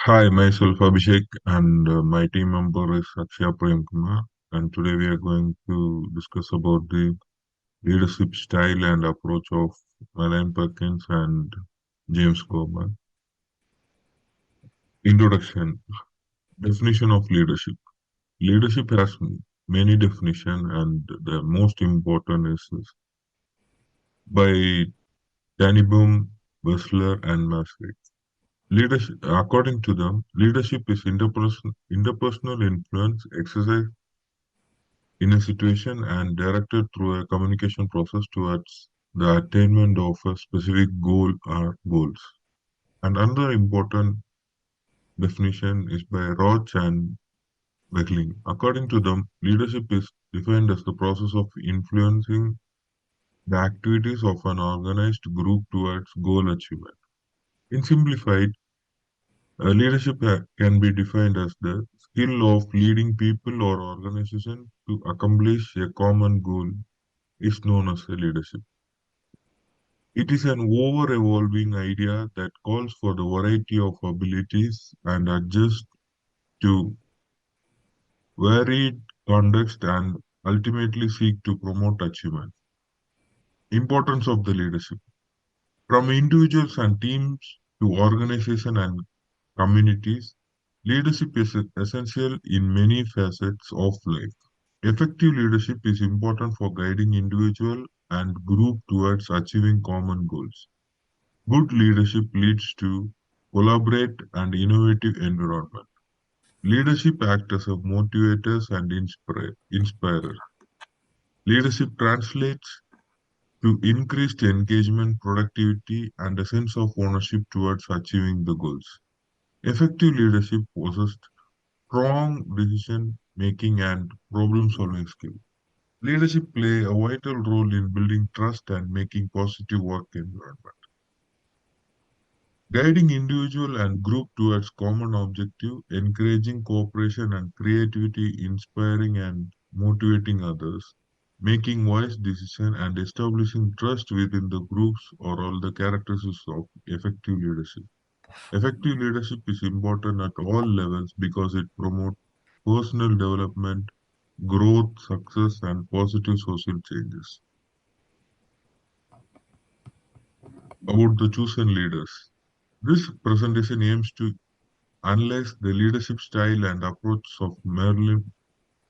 Hi, myself Abhishek, and my team member is Akshay Prem Kumar. And today we are going to discuss about the leadership style and approach of Alan Perkins and James Gorman. Introduction. Definition of leadership. Leadership has many definitions, and the most important is by Danny Wessler, and Masley. Leadership, according to them, leadership is interpersonal influence exercised in a situation and directed through a communication process towards the attainment of a specific goal or goals. And another important definition is by Roach and Beckling. According to them, leadership is defined as the process of influencing the activities of an organized group towards goal achievement. In simplified, leadership can be defined as the skill of leading people or organization to accomplish a common goal is known as a leadership. It is an ever-evolving idea that calls for the variety of abilities and adjusts to varied context and ultimately seek to promote achievement. Importance of the leadership. From individuals and teams to organizations and communities, leadership is essential in many facets of life. Effective leadership is important for guiding individual and group towards achieving common goals. Good leadership leads to collaborate and innovative environment. Leadership acts as a motivators and inspirer. Leadership translates to increased engagement, productivity, and a sense of ownership towards achieving the goals. Effective leadership possesses strong decision making and problem solving skills. Leadership play a vital role in building trust and making positive work environment. Guiding individual and group towards common objective, encouraging cooperation and creativity, inspiring and motivating others, making wise decisions and establishing trust within the groups are all the characteristics of effective leadership. Effective leadership is important at all levels because it promotes personal development, growth, success, and positive social changes. About the chosen leaders. This presentation aims to analyze the leadership style and approach of Merlin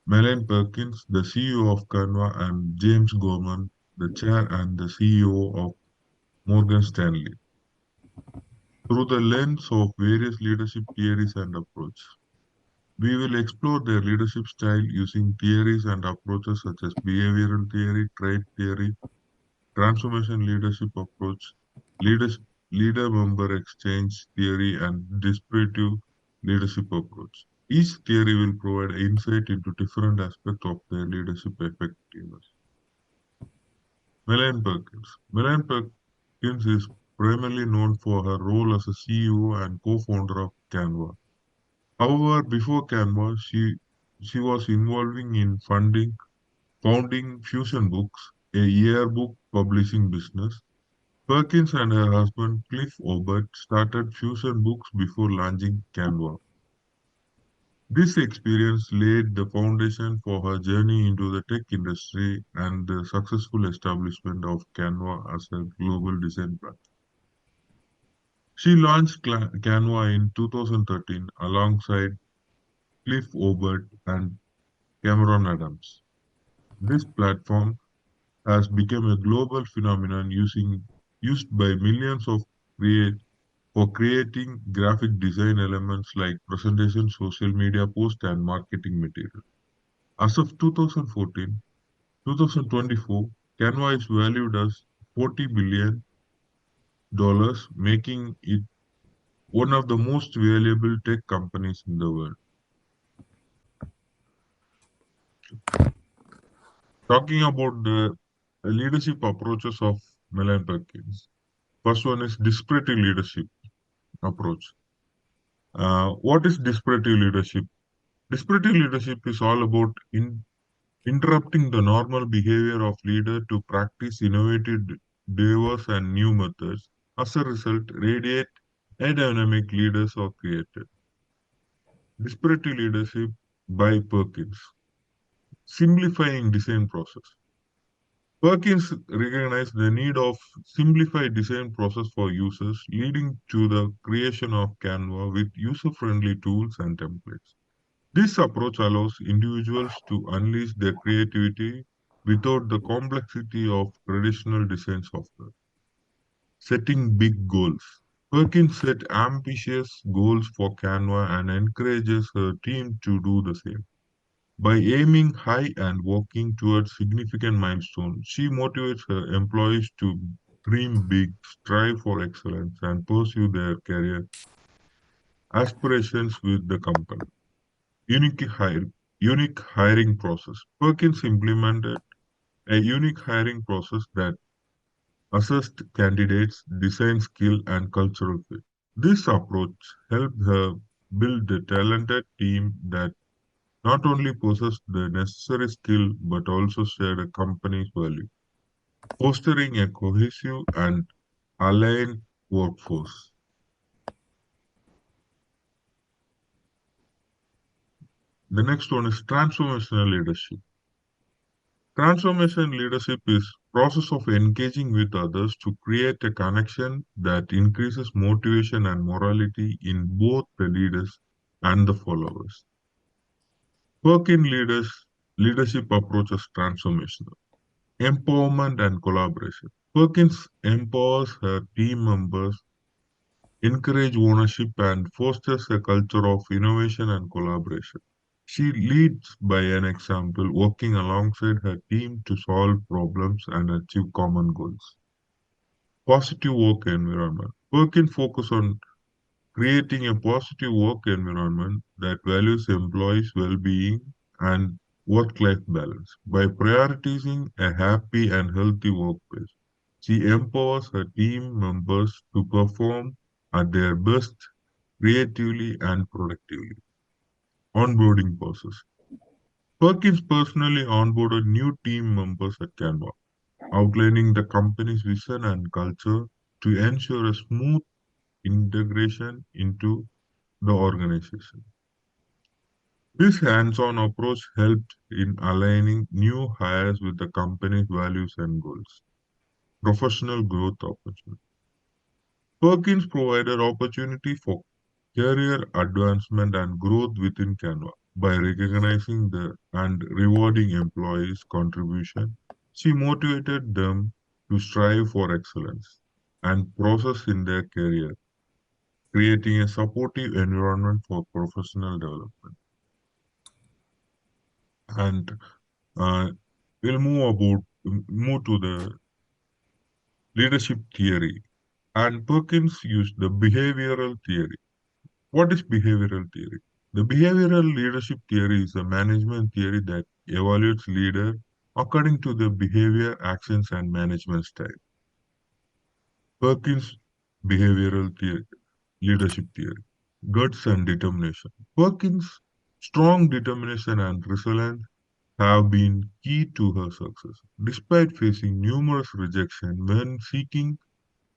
Perkins, the CEO of Canva, and James Gorman, the chair and the CEO of Morgan Stanley, through the lens of various leadership theories and approaches. We will explore their leadership style using theories and approaches such as behavioral theory, trait theory, transformation leadership approach, leadership, leader member exchange theory, and distributive leadership approach. Each theory will provide insight into different aspects of their leadership effectiveness. Melanie Perkins. Melanie Perkins is primarily known for her role as a CEO and co-founder of Canva. However, before Canva, she was involving in founding Fusion Books, a yearbook publishing business. Perkins and her husband Cliff Obert started Fusion Books before launching Canva. This experience laid the foundation for her journey into the tech industry and the successful establishment of Canva as a global design platform. She launched Canva in 2013 alongside Cliff Obert and Cameron Adams. This platform has become a global phenomenon used by millions of create for creating graphic design elements like presentation, social media posts, and marketing material. As of 2024, Canva is valued as $40 billion, making it one of the most valuable tech companies in the world. Talking about the leadership approaches of Mellon Perkins. First one is descriptive leadership approach. What is descriptive leadership? Descriptive leadership is all about interrupting the normal behavior of leader to practice innovative, diverse, and new methods. As a result, radiate and dynamic leaders are created. Desperate leadership by Perkins. Simplifying design process. Perkins recognized the need of simplified design process for users, leading to the creation of Canva with user-friendly tools and templates. This approach allows individuals to unleash their creativity without the complexity of traditional design software. Setting big goals. Perkins set ambitious goals for Canva and encourages her team to do the same. By aiming high and working towards significant milestones, she motivates her employees to dream big, strive for excellence, and pursue their career aspirations with the company. Unique hire, unique hiring process. Perkins implemented a unique hiring process that assessed candidates' design skill and cultural fit. This approach helped her build a talented team that not only possessed the necessary skill but also shared a company's value, fostering a cohesive and aligned workforce. The next one is transformational leadership. Transformation leadership is process of engaging with others to create a connection that increases motivation and morality in both the leaders and the followers. Work in leadership approaches transformational. Empowerment and collaboration. Perkins empowers her team members, encourage ownership, and fosters a culture of innovation and collaboration. She leads by an example, working alongside her team to solve problems and achieve common goals. Positive work environment. Perkins focus on creating a positive work environment that values employees' well-being and work-life balance. By prioritizing a happy and healthy workplace, she empowers her team members to perform at their best creatively and productively. Onboarding process. Perkins personally onboarded new team members at Canva, outlining the company's vision and culture to ensure a smooth integration into the organization. This hands-on approach helped in aligning new hires with the company's values and goals. Professional growth opportunity. Perkins provided opportunity for career advancement and growth within Canva by recognizing the and rewarding employees' contribution. She motivated them to strive for excellence and process in their career, creating a supportive environment for professional development. And uh, we'll move to the leadership theory. And Perkins used the behavioral theory. What is behavioral theory? The behavioral leadership theory is a management theory that evaluates leader according to the behavior, actions, and management style. Perkins behavioral theory, leadership theory, guts and determination. Perkins' strong determination and resilience have been key to her success. Despite facing numerous rejections when seeking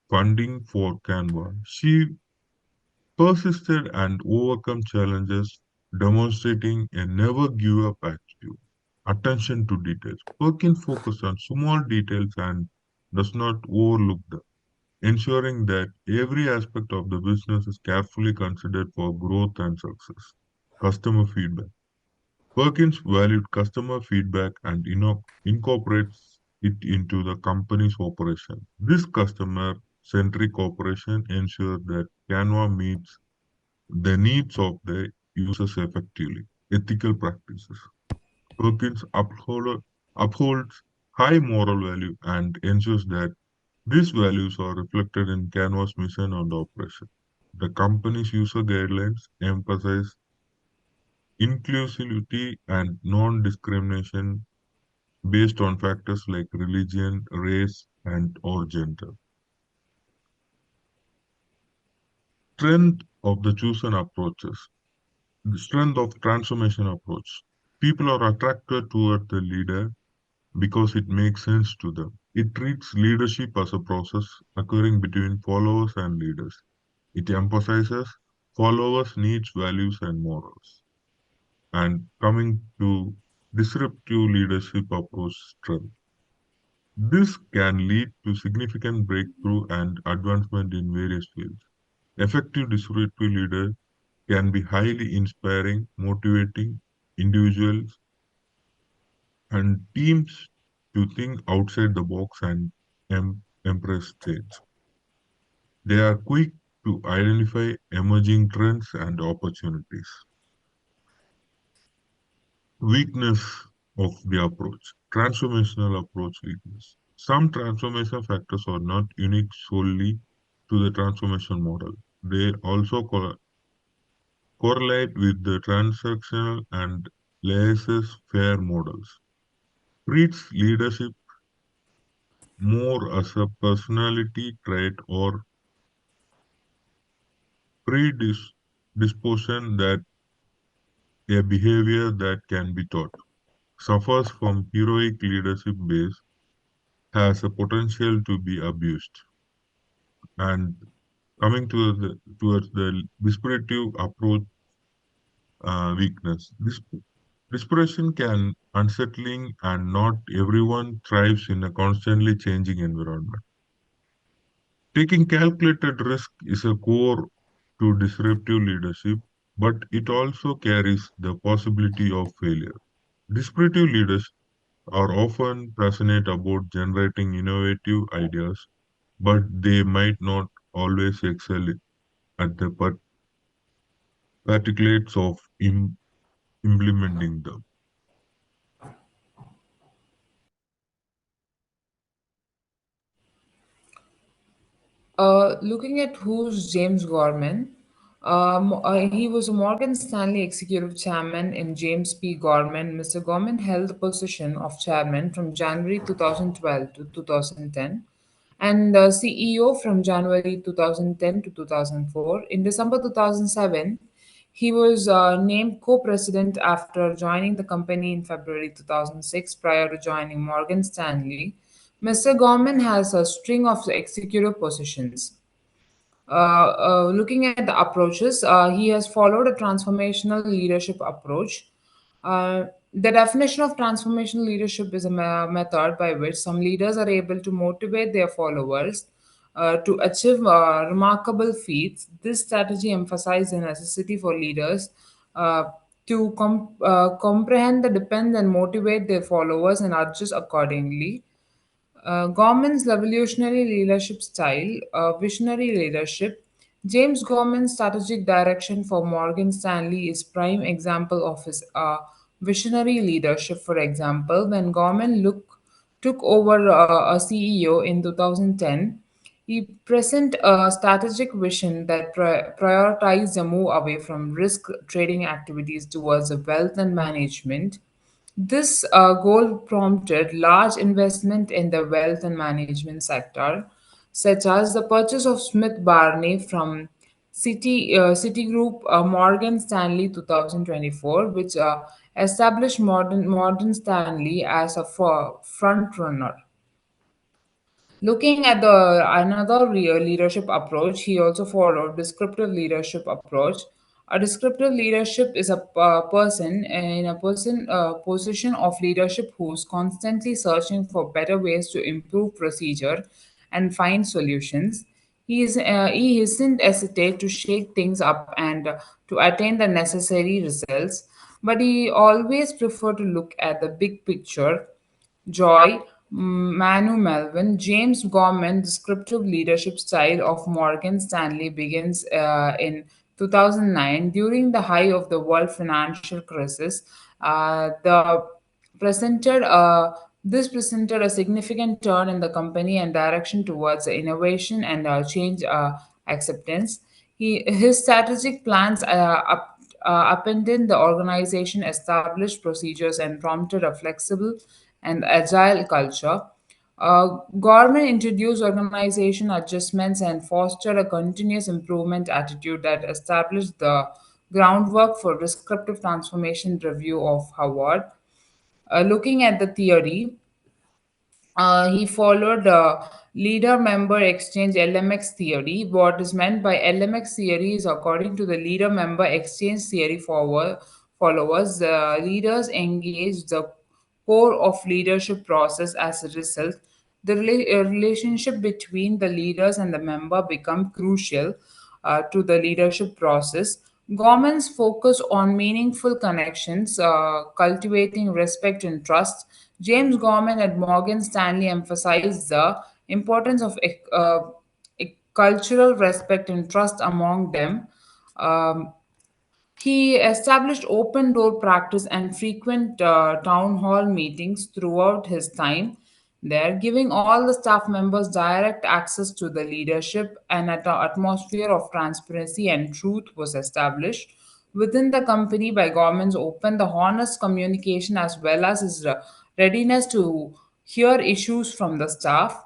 funding for Canva, she persisted and overcome challenges, demonstrating a never give up attitude. Attention to details. Perkins focuses on small details and does not overlook them, ensuring that every aspect of the business is carefully considered for growth and success. Customer feedback. Perkins valued customer feedback and incorporates it into the company's operation. This customer-centric operation ensures that Canva meets the needs of the users effectively. Ethical practices. Perkins upholds high moral value and ensures that these values are reflected in Canva's mission and operation. The company's user guidelines emphasize inclusivity and non-discrimination based on factors like religion, race, and or gender. Strength of the chosen approaches. The strength of transformation approach. People are attracted toward the leader because it makes sense to them. It treats leadership as a process occurring between followers and leaders. It emphasizes followers' needs, values, and morals. And coming to disruptive leadership approach strength. This can lead to significant breakthrough and advancement in various fields. Effective disruptive leader can be highly inspiring, motivating individuals and teams to think outside the box and embrace change. They are quick to identify emerging trends and opportunities. Weakness of the approach, transformational approach weakness. Some transformation factors are not unique solely to the transformation model. They also correlate with the transactional and laissez-faire models. Treats leadership more as a personality trait or predisposition that a behavior that can be taught. Suffers from heroic leadership base has a potential to be abused. And coming to towards the descriptive approach weakness. This desperation can unsettling and not everyone thrives in a constantly changing environment. Taking calculated risk is a core to disruptive leadership, but it also carries the possibility of failure. Disruptive leaders are often passionate about generating innovative ideas, but they might not always excel at the particulars of implementing them. Looking at who's James Gorman, he was a Morgan Stanley executive chairman in James P. Gorman. Mr. Gorman held the position of chairman from January 2012 to 2010 and CEO from January 2010 to 2004. In December 2007, he was named co president after joining the company in February 2006 prior to joining Morgan Stanley. Mr. Gorman has a string of executive positions. Looking at the approaches, he has followed a transformational leadership approach. The definition of transformational leadership is a method by which some leaders are able to motivate their followers to achieve remarkable feats. This strategy emphasizes the necessity for leaders uh, to comprehend the depends and motivate their followers and adjust accordingly. Gorman's revolutionary leadership style, visionary leadership. James Gorman's strategic direction for Morgan Stanley is prime example of his visionary leadership. For example, when took over a CEO in 2010, he present a strategic vision that prioritized a move away from risk trading activities towards a wealth and management. This goal prompted large investment in the wealth and management sector, such as the purchase of Smith Barney from Citigroup Morgan Stanley 2024, which established Morgan Stanley as a front runner. Looking at the another real leadership approach, he also followed descriptive leadership approach. A descriptive leadership is a person in a position of leadership who's constantly searching for better ways to improve procedure and find solutions. He isn't hesitate to shake things up and to attain the necessary results, but he always prefer to look at the big picture. Joy, Manu Melvin, James Gorman, descriptive leadership style of Morgan Stanley begins in 2009 during the height of the world financial crisis. The presented this presented a significant turn in the company and direction towards innovation and change acceptance. His strategic plans upended the organization, established procedures, and prompted a flexible and agile culture. Government introduced organization adjustments and fostered a continuous improvement attitude that established the groundwork for descriptive transformation review of Howard. Looking at the theory, he followed leader member exchange LMX theory. What is meant by LMX theory is according to the leader member exchange theory followers, leaders engage the core of leadership process. As a result, the relationship between the leaders and the member become crucial to the leadership process. Governments focus on meaningful connections, cultivating respect and trust. James Gorman at Morgan Stanley emphasized the importance of cultural respect and trust among them. Um, he established open door practice and frequent town hall meetings throughout his time there, giving all the staff members direct access to the leadership, and an atmosphere of transparency and truth was established within the company by government's open, the honest communication as well as his readiness to hear issues from the staff.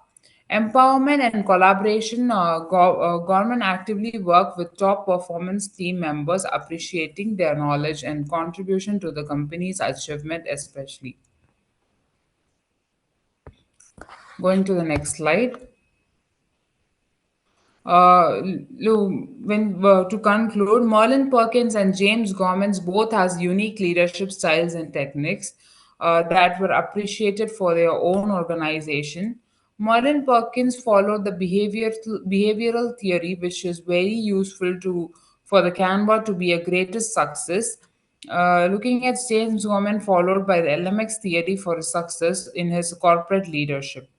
Empowerment and collaboration. Government actively work with top performance team members, appreciating their knowledge and contribution to the company's achievement, especially. Going to the next slide. To conclude, Merlin Perkins and James Gormans both has unique leadership styles and techniques that were appreciated for their own organization. Merlin Perkins followed the behavioral theory, which is very useful to for the Canva to be a greatest success. Looking at James Gorman, followed by the LMX theory for his success in his corporate leadership.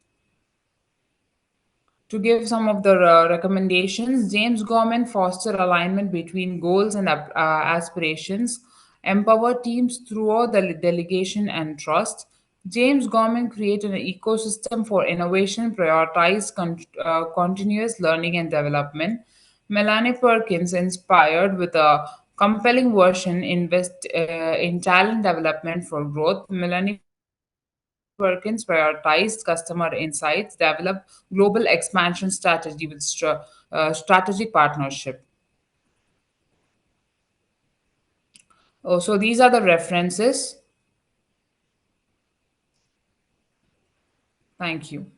To give some of the recommendations, James Gorman foster alignment between goals and aspirations, empower teams throughout the delegation and trust. James Gorman created an ecosystem for innovation, prioritize continuous learning and development. Melanie Perkins inspired with a compelling version, invest in talent development for growth. Melanie Perkins prioritized customer insights, developed global expansion strategy with strategic partnership. Oh, so these are the references. Thank you.